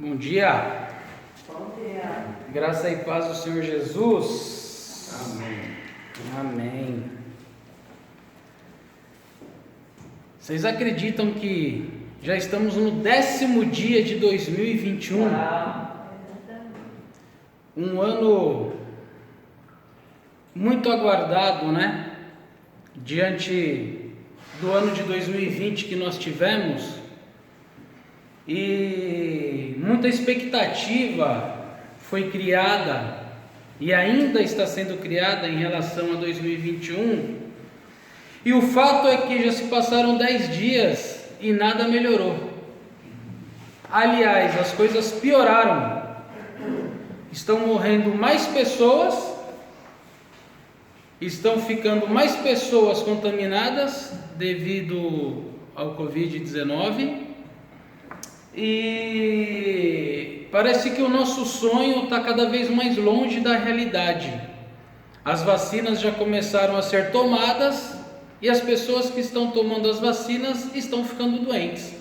Bom dia. Bom dia. Graça e paz do Senhor Jesus. Amém. Amém. Vocês acreditam que já estamos no 10º dia de 2021? Um ano muito aguardado, né? Diante do ano de 2020 que nós tivemos. E muita expectativa foi criada e ainda está sendo criada em relação a 2021. E o fato é que já se passaram 10 dias e nada melhorou. Aliás, as coisas pioraram. Estão morrendo mais pessoas, estão ficando mais pessoas contaminadas devido ao Covid-19. E parece que o nosso sonho está cada vez mais longe da realidade. As vacinas já começaram a ser tomadas e as pessoas que estão tomando as vacinas estão ficando doentes.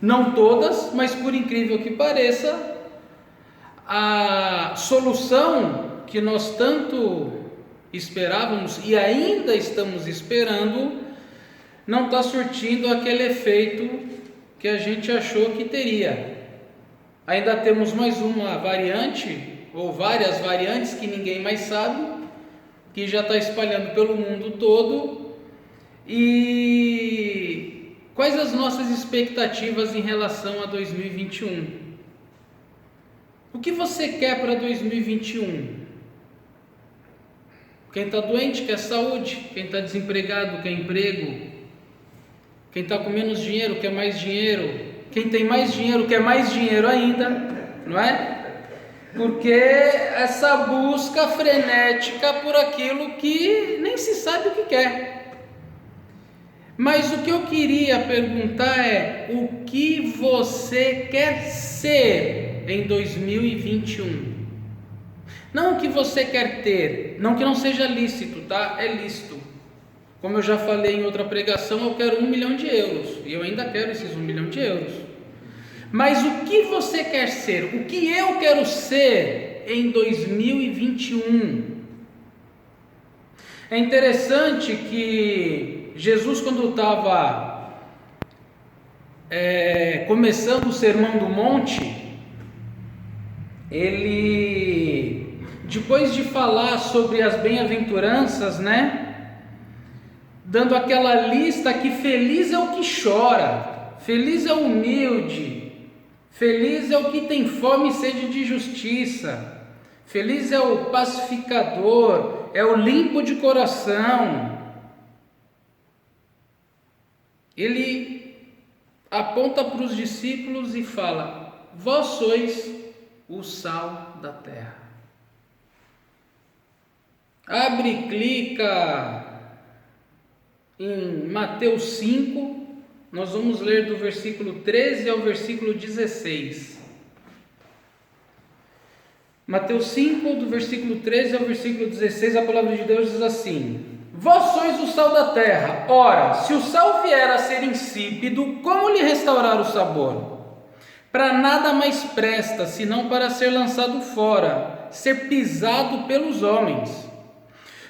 Não todas, mas por incrível que pareça, a solução que nós tanto esperávamos e ainda estamos esperando não está surtindo aquele efeito que a gente achou que teria. Ainda temos mais uma variante, ou várias variantes que ninguém mais sabe, que já está espalhando pelo mundo todo. E quais as nossas expectativas em relação a 2021? O que você quer para 2021? Quem está doente quer saúde, quem está desempregado quer emprego, quem está com menos dinheiro quer mais dinheiro, quem tem mais dinheiro quer mais dinheiro ainda, não é? Porque essa busca frenética por aquilo que nem se sabe o que quer. Mas o que eu queria perguntar é: o que você quer ser em 2021? Não o que você quer ter, não que não seja lícito, tá? É lícito. Como eu já falei em outra pregação, eu quero 1 milhão de euros. E eu ainda quero esses 1 milhão de euros. Mas o que você quer ser? O que eu quero ser em 2021? É interessante que Jesus, quando estava começando o Sermão do Monte, ele, depois de falar sobre as bem-aventuranças, né? Dando aquela lista que feliz é o que chora, feliz é o humilde, feliz é o que tem fome e sede de justiça, feliz é o pacificador, é o limpo de coração. Ele aponta para os discípulos e fala: vós sois o sal da terra. Abre e clica em Mateus 5, nós vamos ler do versículo 13 ao versículo 16. Mateus 5, do versículo 13 ao versículo 16, a palavra de Deus diz assim: vós sois o sal da terra. Ora, se o sal vier a ser insípido, como lhe restaurar o sabor? Para nada mais presta, senão para ser lançado fora, ser pisado pelos homens.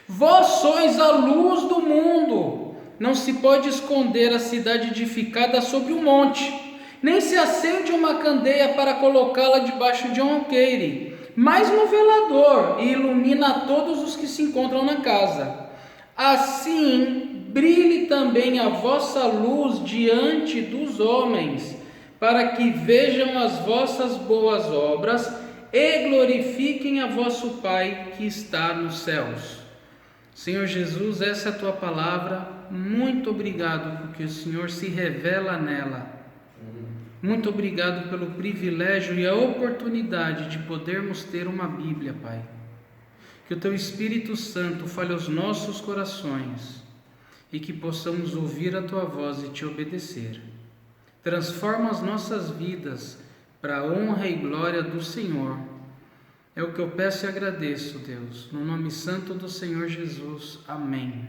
Vós sois a luz do mundo. Não se pode esconder a cidade edificada sobre um monte, nem se acende uma candeia para colocá-la debaixo de um alqueire, mas no velador, e ilumina todos os que se encontram na casa. Assim, brilhe também a vossa luz diante dos homens, para que vejam as vossas boas obras e glorifiquem a vosso Pai que está nos céus. Senhor Jesus, essa é a tua palavra. Muito obrigado porque o Senhor se revela nela. Muito obrigado pelo privilégio e a oportunidade de podermos ter uma Bíblia, Pai. Que o teu Espírito Santo fale aos nossos corações e que possamos ouvir a tua voz e te obedecer. Transforma as nossas vidas para a honra e glória do Senhor. É o que eu peço e agradeço, Deus, no nome santo do Senhor Jesus. Amém.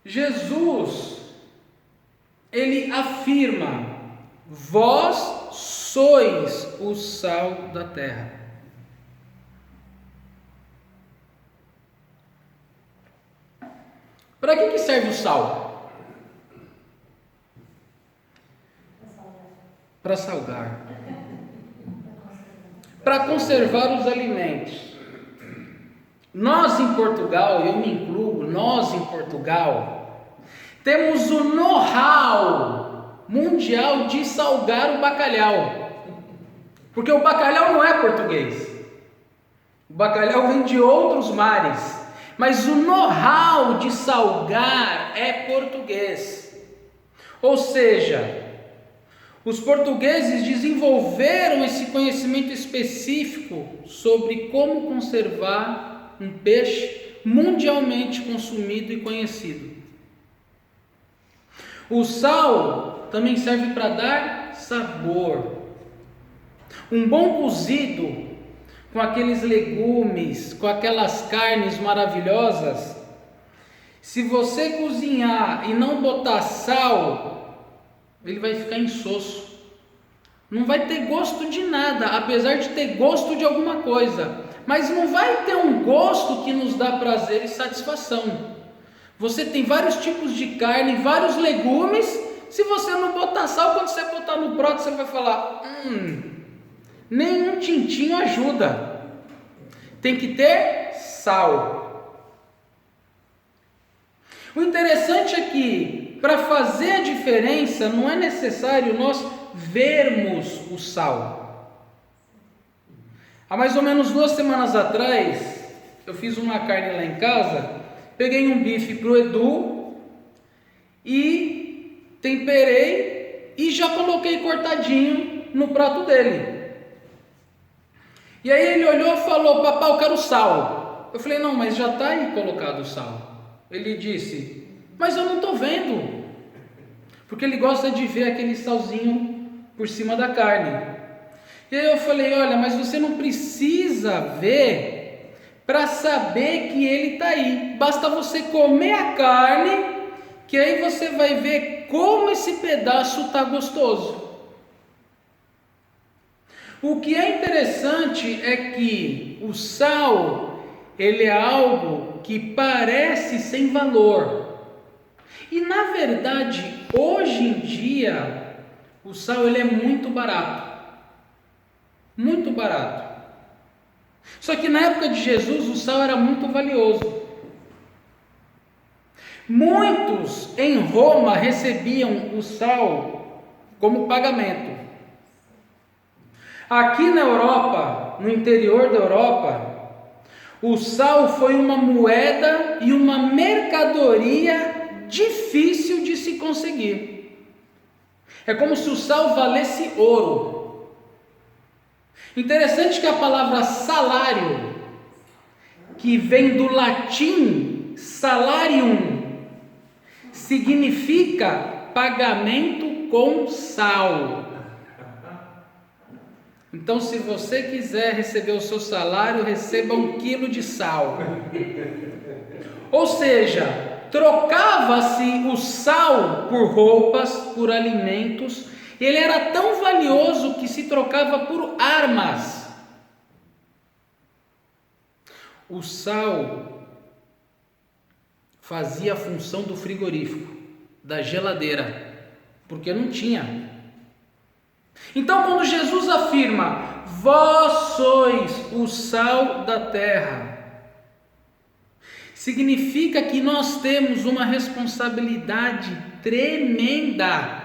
Jesus, ele afirma Vós sois o sal da terra. Para que serve o sal? Para salgar. Para conservar os alimentos. Nós em Portugal, eu me incluo, nós em Portugal, temos o know-how mundial de salgar o bacalhau. Porque o bacalhau não é português. O bacalhau vem de outros mares. Mas o know-how de salgar é português. Ou seja, os portugueses desenvolveram esse conhecimento específico sobre como conservar um peixe mundialmente consumido e conhecido. O sal também serve para dar sabor. Um bom cozido com aqueles legumes, com aquelas carnes maravilhosas, se você cozinhar e não botar sal, ele vai ficar insosso. Não vai ter gosto de nada, apesar de ter gosto de alguma coisa. Mas não vai ter um gosto que nos dá prazer e satisfação. Você tem vários tipos de carne, vários legumes. Se você não botar sal, quando você botar no prato, você vai falar: nenhum tintinho ajuda. Tem que ter sal. O interessante é que, para fazer a diferença, não é necessário nós vermos o sal. Há mais ou menos 2 semanas atrás, eu fiz uma carne lá em casa, peguei um bife para o Edu e temperei e já coloquei cortadinho no prato dele. E aí ele olhou e falou: papai, eu quero sal. Eu falei: não, mas já está aí colocado o sal. Ele disse: mas eu não estou vendo. Porque ele gosta de ver aquele salzinho por cima da carne. E aí eu falei: olha, mas você não precisa ver para saber que ele está aí. Basta você comer a carne, que aí você vai ver como esse pedaço está gostoso. O que é interessante é que o sal, ele é algo que parece sem valor. E na verdade, hoje em dia, o sal ele é muito barato. Muito barato. Só que na época de Jesus o sal era muito valioso. Muitos em Roma recebiam o sal como pagamento. Aqui na Europa, no interior da Europa, o sal foi uma moeda e uma mercadoria difícil de se conseguir. É como se o sal valesse ouro. Interessante que a palavra salário, que vem do latim salarium, significa pagamento com sal. Então, se você quiser receber o seu salário, receba 1 quilo de sal. Ou seja, trocava-se o sal por roupas, por alimentos. Ele era tão valioso que se trocava por armas. O sal fazia a função do frigorífico, da geladeira, porque não tinha. Então, quando Jesus afirma: vós sois o sal da terra, significa que nós temos uma responsabilidade tremenda.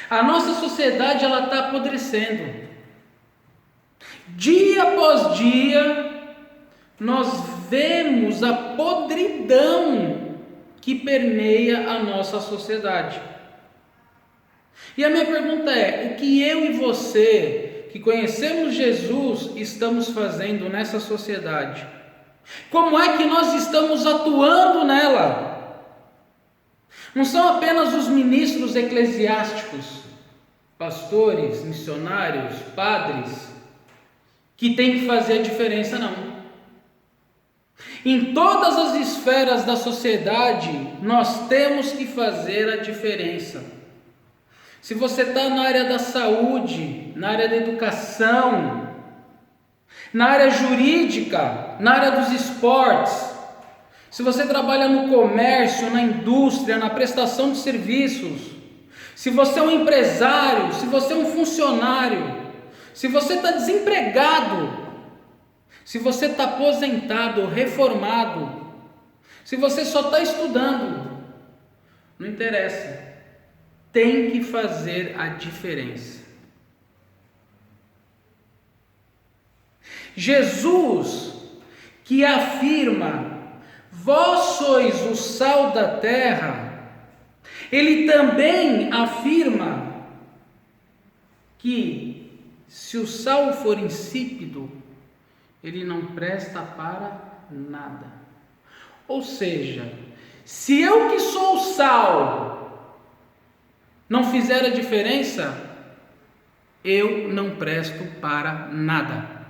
A nossa sociedade ela está apodrecendo. Dia após dia, nós vemos a podridão que permeia a nossa sociedade. E a minha pergunta é: o que eu e você, que conhecemos Jesus, estamos fazendo nessa sociedade? Como é que nós estamos atuando nela? Não são apenas os ministros eclesiásticos, pastores, missionários, padres, que têm que fazer a diferença, não. Em todas as esferas da sociedade, nós temos que fazer a diferença. se você está na área da saúde, na área da educação, na área jurídica, na área dos esportes, se você trabalha no comércio, na indústria, na prestação de serviços, se você é um empresário, se você é um funcionário, se você está desempregado, se você está aposentado, reformado, se você só está estudando, não interessa, tem que fazer a diferença. Jesus, que afirma: vós sois o sal da terra, ele também afirma que se o sal for insípido, ele não presta para nada. Ou seja, se eu que sou o sal não fizer a diferença, eu não presto para nada.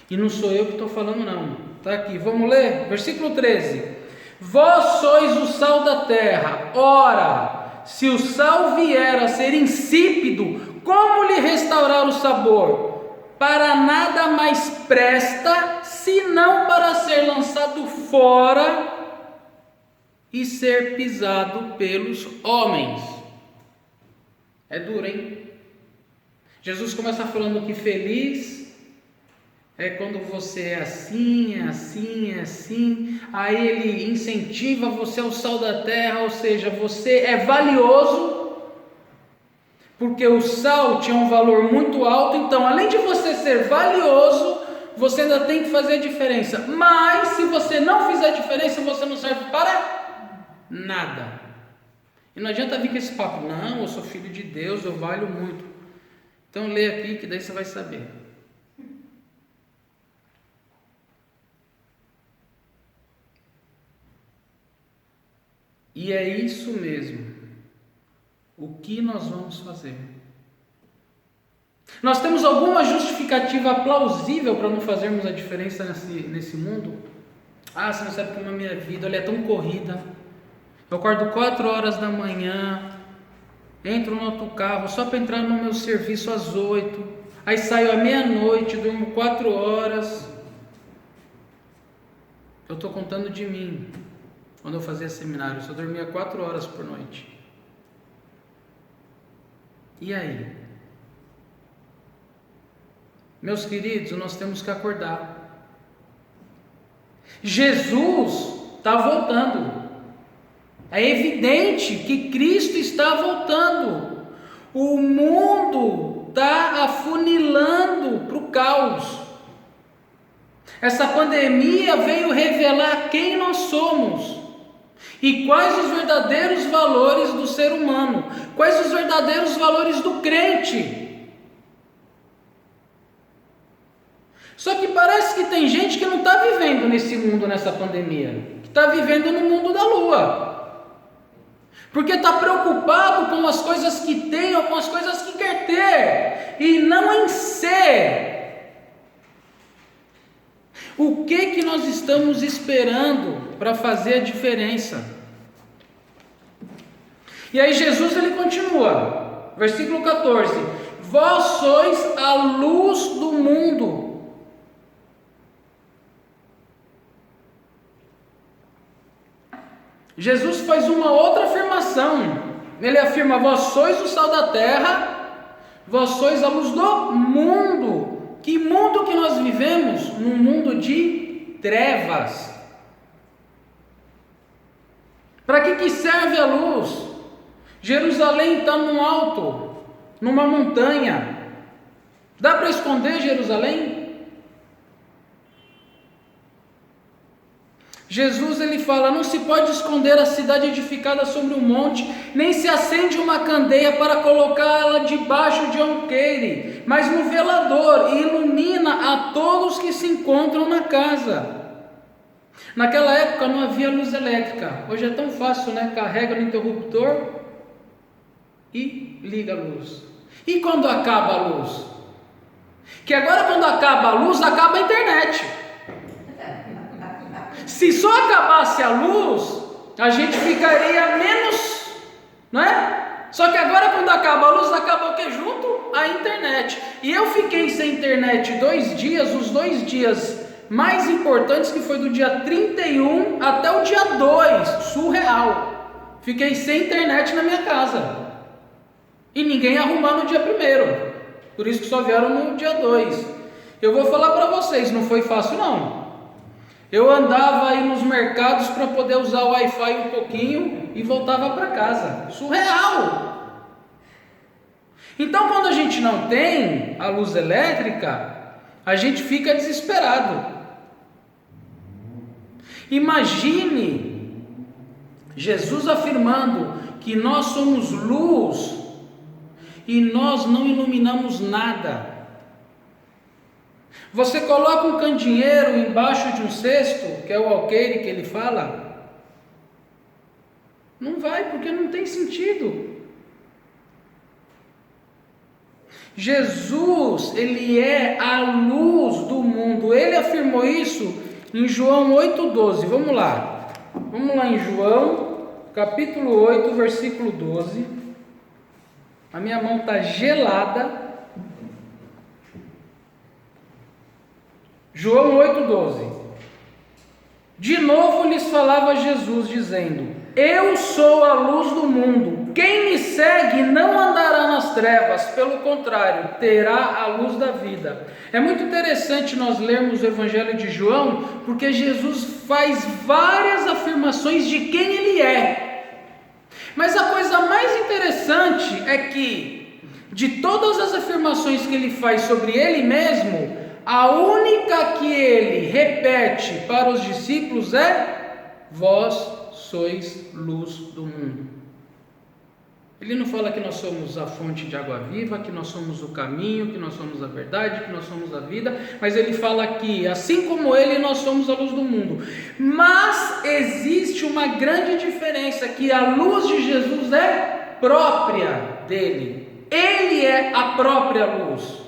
E não sou eu que estou falando não, está aqui, vamos ler, versículo 13: vós sois o sal da terra, ora, se o sal vier a ser insípido, como lhe restaurar o sabor? Para nada mais presta, senão para ser lançado fora e ser pisado pelos homens. É duro, hein? Jesus começa falando que feliz é quando você é assim, é assim, é assim. Aí ele incentiva você ao sal da terra, ou seja, você é valioso, porque o sal tinha um valor muito alto. Então, além de você ser valioso, você ainda tem que fazer a diferença. Mas se você não fizer a diferença, você não serve para nada. E não adianta vir com esse papo: não, eu sou filho de Deus, eu valho muito. Então lê aqui que daí você vai saber. E é isso mesmo. O que nós vamos fazer? Nós temos alguma justificativa plausível para não fazermos a diferença nesse mundo? Você não sabe como a minha vida, ela é tão corrida. Eu acordo 4 horas da manhã, entro no outro carro só para entrar no meu serviço às 8, aí saio à meia-noite, durmo 4 horas. Eu estou contando de mim. Quando eu fazia seminário, eu só dormia 4 horas por noite. E aí? Meus queridos, nós temos que acordar. Jesus está voltando. É evidente que Cristo está voltando. O mundo está afunilando para o caos. Essa pandemia veio revelar quem nós somos e quais os verdadeiros valores do ser humano, quais os verdadeiros valores do crente. Só que parece que tem gente que não está vivendo nesse mundo, nessa pandemia, que está vivendo no mundo da lua, porque está preocupado com as coisas que tem ou com as coisas que quer ter, e não em ser. O que nós estamos esperando para fazer a diferença? E aí Jesus ele continua, versículo 14: vós sois a luz do mundo. Jesus faz uma outra afirmação. Ele afirma: vós sois o sal da terra, vós sois a luz do mundo. Que mundo que nós vivemos? Num mundo de trevas. Para que serve a luz? Jerusalém está num alto, numa montanha. Dá para esconder Jerusalém? Jesus ele fala: não se pode esconder a cidade edificada sobre um monte, nem se acende uma candeia para colocá-la debaixo de alqueire, mas no velador, e ilumina a todos que se encontram na casa. Naquela época não havia luz elétrica. Hoje é tão fácil, né? Carrega no interruptor e liga a luz. E quando acaba a luz? Que agora quando acaba a luz, acaba a internet. Se só acabasse a luz, a gente ficaria menos, não é? Só que agora, quando acaba a luz, acaba o que junto? A internet. E eu fiquei sem internet 2 dias, os 2 dias mais importantes, que foi do dia 31 até o dia 2, surreal. Fiquei sem internet na minha casa. E ninguém arrumou no dia 1º. Por isso que só vieram no dia 2. Eu vou falar para vocês, não foi fácil não. Eu andava aí nos mercados para poder usar o Wi-Fi um pouquinho e voltava para casa. Surreal! Então, quando a gente não tem a luz elétrica, a gente fica desesperado. Imagine Jesus afirmando que nós somos luz e nós não iluminamos nada. Você coloca um candeeiro embaixo de um cesto, que é o alqueire que ele fala, não vai, porque não tem sentido. Jesus, ele é a luz do mundo. Ele afirmou isso em João 8,12. Vamos lá em João, capítulo 8, versículo 12. A minha mão está gelada. João 8,12. De novo lhes falava Jesus, dizendo: eu sou a luz do mundo. Quem me segue não andará nas trevas, pelo contrário, terá a luz da vida. É muito interessante nós lermos o Evangelho de João, porque Jesus faz várias afirmações de quem ele é. Mas a coisa mais interessante é que, de todas as afirmações que ele faz sobre ele mesmo, a única que ele repete para os discípulos é: vós sois luz do mundo. Ele não fala que nós somos a fonte de água viva, que nós somos o caminho, que nós somos a verdade, que nós somos a vida, mas ele fala que, assim como ele, nós somos a luz do mundo. Mas existe uma grande diferença, que a luz de Jesus é própria dele. Ele é a própria luz.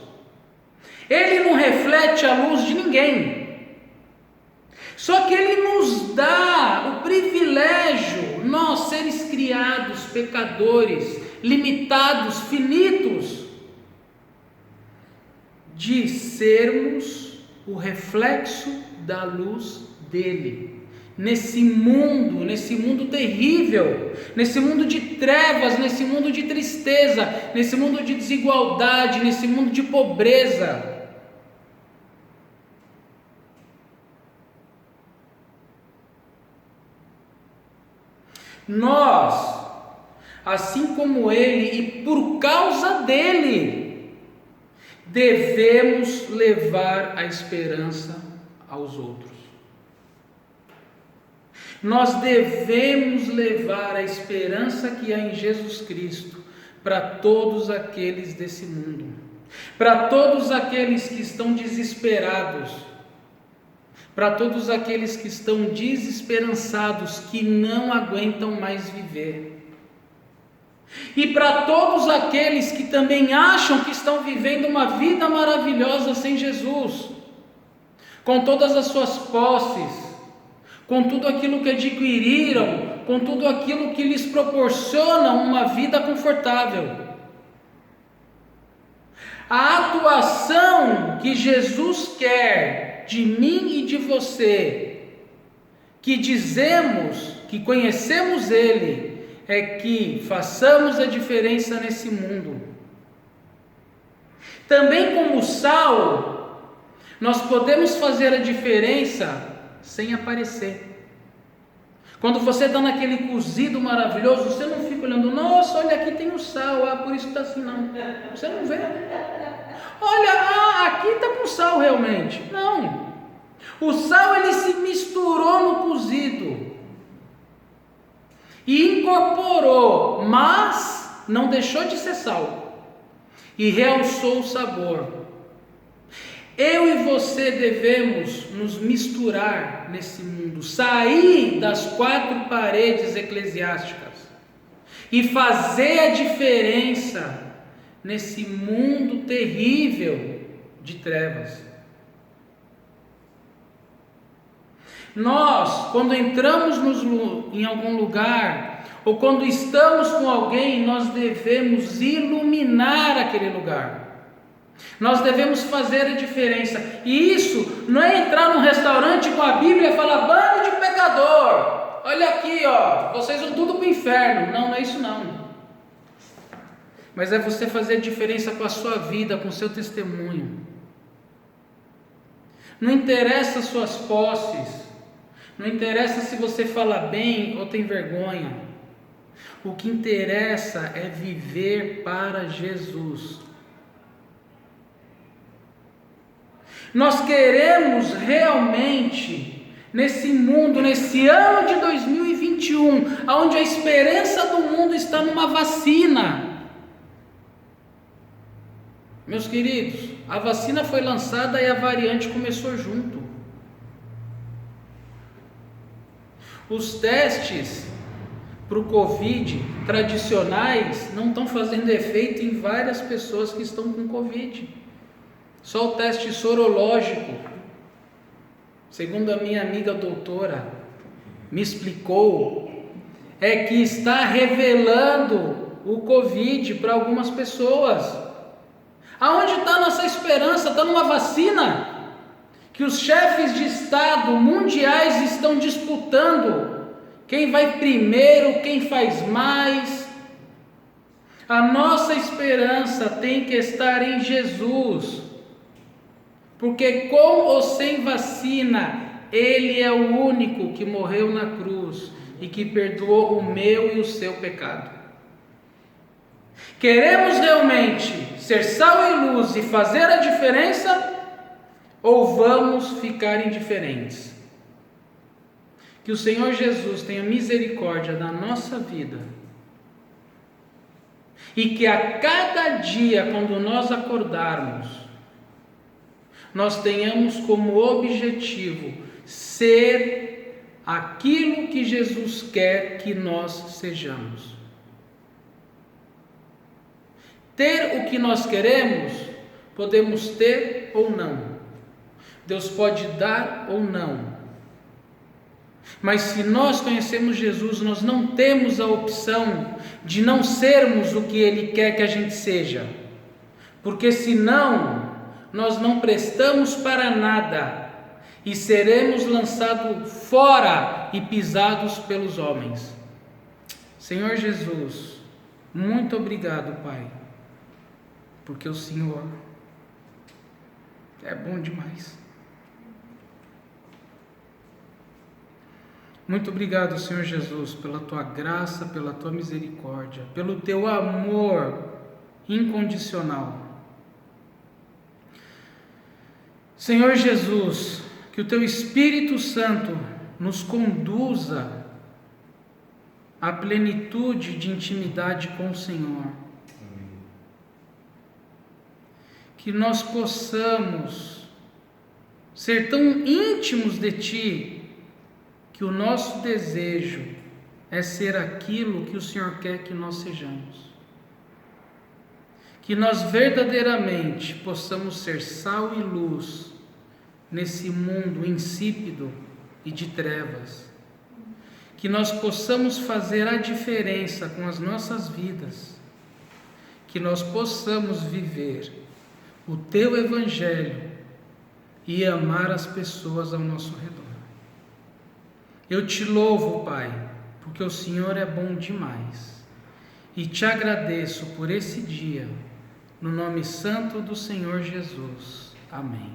Ele não reflete a luz de ninguém. Só que ele nos dá o privilégio, nós seres criados, pecadores, limitados, finitos, de sermos o reflexo da luz dele. Nesse mundo terrível, nesse mundo de trevas, nesse mundo de tristeza, nesse mundo de desigualdade, nesse mundo de pobreza. Nós, assim como ele e por causa dele, devemos levar a esperança aos outros. Nós devemos levar a esperança que há em Jesus Cristo para todos aqueles desse mundo, para todos aqueles que estão desesperados, para todos aqueles que estão desesperançados, que não aguentam mais viver, e para todos aqueles que também acham que estão vivendo uma vida maravilhosa sem Jesus, com todas as suas posses, com tudo aquilo que adquiriram, com tudo aquilo que lhes proporciona uma vida confortável. A atuação que Jesus quer de mim e de você, que dizemos que conhecemos Ele, é que façamos a diferença nesse mundo. Também como sal, nós podemos fazer a diferença sem aparecer. Quando você está naquele cozido maravilhoso, você não fica olhando: nossa, olha aqui tem o sal, por isso está assim, não. Você não vê. Olha, aqui está com sal realmente. Não. O sal, ele se misturou no cozido e incorporou, mas não deixou de ser sal e realçou o sabor. Eu e você devemos nos misturar nesse mundo, sair das 4 paredes eclesiásticas e fazer a diferença nesse mundo terrível de trevas. Nós, quando entramos em algum lugar ou quando estamos com alguém, nós devemos iluminar aquele lugar. Nós devemos fazer a diferença. E isso não é entrar num restaurante com a Bíblia e falar: bando de pecador, olha aqui, ó, vocês vão tudo para o inferno. Não, não é isso não. Mas é você fazer a diferença com a sua vida, com o seu testemunho. Não interessa as suas posses, não interessa se você fala bem ou tem vergonha. O que interessa é viver para Jesus. Nós queremos realmente, nesse mundo, nesse ano de 2021, onde a esperança do mundo está numa vacina. Meus queridos, a vacina foi lançada e a variante começou junto. Os testes para o Covid tradicionais não estão fazendo efeito em várias pessoas que estão com Covid. Só o teste sorológico, segundo a minha amiga doutora me explicou, é que está revelando o Covid para algumas pessoas. Aonde está a nossa esperança? Está numa vacina que os chefes de Estado mundiais estão disputando. Quem vai primeiro, quem faz mais. A nossa esperança tem que estar em Jesus, porque com ou sem vacina, Ele é o único que morreu na cruz e que perdoou o meu e o seu pecado. Queremos realmente ser sal e luz e fazer a diferença, ou vamos ficar indiferentes? Que o Senhor Jesus tenha misericórdia da nossa vida e que a cada dia, quando nós acordarmos, nós tenhamos como objetivo ser aquilo que Jesus quer que nós sejamos. Ter o que nós queremos, podemos ter ou não. Deus pode dar ou não. Mas se nós conhecemos Jesus, nós não temos a opção de não sermos o que Ele quer que a gente seja. Porque senão, nós não prestamos para nada e seremos lançados fora e pisados pelos homens. Senhor Jesus, muito obrigado, Pai, porque o Senhor é bom demais. Muito obrigado, Senhor Jesus, pela Tua graça, pela Tua misericórdia, pelo Teu amor incondicional. Senhor Jesus, que o Teu Espírito Santo nos conduza à plenitude de intimidade com o Senhor. Que nós possamos ser tão íntimos de Ti, que o nosso desejo é ser aquilo que o Senhor quer que nós sejamos. Que nós verdadeiramente possamos ser sal e luz nesse mundo insípido e de trevas. Que nós possamos fazer a diferença com as nossas vidas. Que nós possamos viver o Teu Evangelho e amar as pessoas ao nosso redor. Eu Te louvo, Pai, porque o Senhor é bom demais, e Te agradeço por esse dia, no nome santo do Senhor Jesus. Amém.